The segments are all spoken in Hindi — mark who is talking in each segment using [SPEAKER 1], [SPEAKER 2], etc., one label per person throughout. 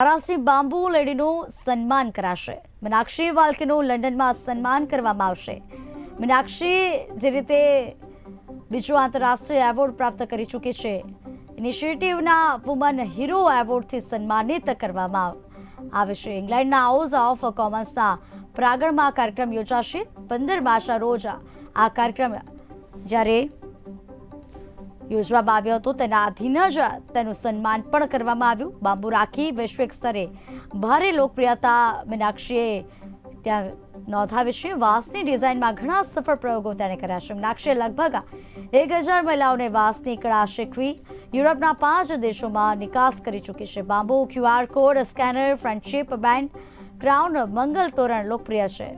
[SPEAKER 1] મહારાષ્ટ્રની બાંબુ લેડીનું સન્માન કરાશે। મીનાક્ષી વાલ્કેનું લંડનમાં સન્માન કરવામાં આવશે। મીનાક્ષી જે રીતે બીજો આંતરરાષ્ટ્રીય એવોર્ડ પ્રાપ્ત કરી ચૂકી છે, ઇનિશિયેટિવના વુમન હીરો એવોર્ડથી સન્માનિત કરવામાં આવે છે। ઇંગ્લેન્ડના હાઉસ ઓફ કોમન્સના પ્રાંગણમાં આ કાર્યક્રમ યોજાશે। 15 માર્ચના રોજ આ કાર્યક્રમ જ્યારે યોજવામાં આવ્યો હતો, તેના આધીન જ તેનું સન્માન પણ કરવામાં આવ્યું। બાંબુ રાખી વૈશ્વિક સ્તરે ભારે લોકપ્રિયતા મીનાક્ષીએ ત્યાં નોંધાવી છે। વાંસની ડિઝાઇનમાં ઘણા સફળ પ્રયોગો તેણે કર્યા છે। મીનાક્ષીએ લગભગ 1000 મહિલાઓને વાંસની કળા શીખવી યુરોપના 5 દેશોમાં નિકાસ કરી ચૂકી છે। Bamboo QR code scanner, friendship band, crown, મંગલ તોરણ લોકપ્રિય છે।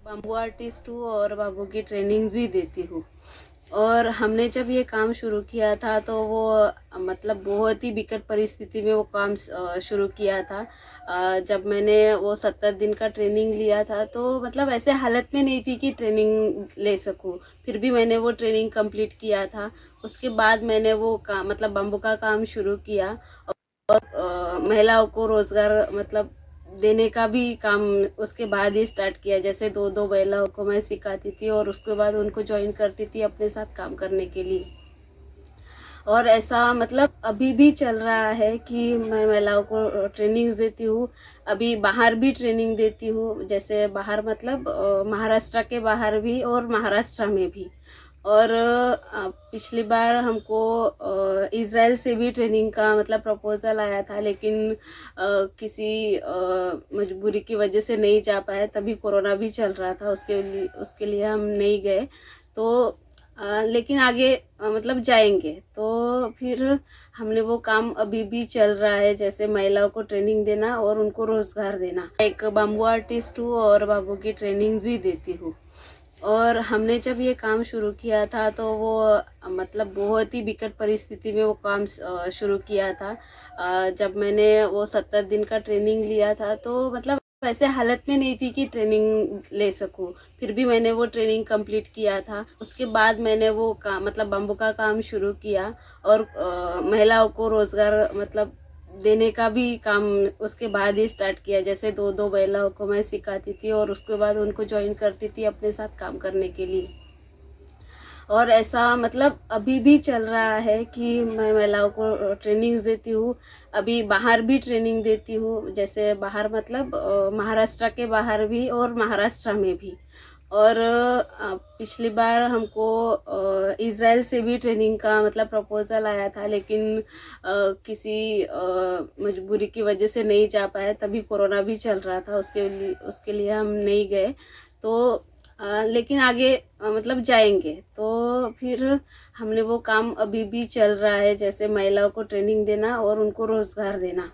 [SPEAKER 2] बाम्बू आर्टिस्ट हूँ और बाम्बू की ट्रेनिंग भी देती हूँ। और हमने जब ये काम शुरू किया था तो वो मतलब बहुत ही विकट परिस्थिति में वो काम शुरू किया था। जब मैंने वो 70 दिन का ट्रेनिंग लिया था तो मतलब ऐसे हालत में नहीं थी कि ट्रेनिंग ले सकूँ, फिर भी मैंने वो ट्रेनिंग कंप्लीट किया था। उसके बाद मैंने वो काम मतलब बाम्बू का काम शुरू किया और महिलाओं को रोज़गार मतलब देने का भी काम उसके बाद ही स्टार्ट किया। जैसे 2 महिलाओं को मैं सिखाती थी और उसके बाद उनको ज्वाइन करती थी अपने साथ काम करने के लिए। और ऐसा मतलब अभी भी चल रहा है कि मैं महिलाओं को ट्रेनिंग्स देती हूँ। अभी बाहर भी ट्रेनिंग देती हूँ, जैसे बाहर मतलब महाराष्ट्र के बाहर भी और महाराष्ट्र में भी। और पिछली बार हमको इज़राइल से भी ट्रेनिंग का मतलब प्रपोज़ल आया था, लेकिन किसी मजबूरी की वजह से नहीं जा पाए। तभी कोरोना भी चल रहा था, उसके लिए हम नहीं गए। तो लेकिन आगे मतलब जाएंगे। तो फिर हमने वो काम अभी भी चल रहा है, जैसे महिलाओं को ट्रेनिंग देना और उनको रोज़गार देना। एक बाम्बू आर्टिस्ट हूँ और बाम्बू की ट्रेनिंग भी देती हूँ। और हमने जब ये काम शुरू किया था तो वो मतलब बहुत ही विकट परिस्थिति में वो काम शुरू किया था। जब मैंने वो 70 दिन का ट्रेनिंग लिया था तो मतलब ऐसे हालत में नहीं थी कि ट्रेनिंग ले सकूँ, फिर भी मैंने वो ट्रेनिंग कंप्लीट किया था। उसके बाद मैंने वो काम मतलब बाम्बू का काम शुरू किया और महिलाओं को रोज़गार मतलब देने का भी काम उसके बाद ही स्टार्ट किया। जैसे 2 महिलाओं को मैं सिखाती थी और उसके बाद उनको ज्वाइन करती थी अपने साथ काम करने के लिए। और ऐसा मतलब अभी भी चल रहा है कि मैं महिलाओं को ट्रेनिंग्स देती हूँ। अभी बाहर भी ट्रेनिंग देती हूँ, जैसे बाहर मतलब महाराष्ट्र के बाहर भी और महाराष्ट्र में भी। और पिछली बार हमको इज़राइल से भी ट्रेनिंग का मतलब प्रपोज़ल आया था, लेकिन किसी मजबूरी की वजह से नहीं जा पाए। तभी कोरोना भी चल रहा था, उसके लिए हम नहीं गए। तो लेकिन आगे मतलब जाएंगे। तो फिर हमने वो काम अभी भी चल रहा है, जैसे महिलाओं को ट्रेनिंग देना और उनको रोज़गार देना।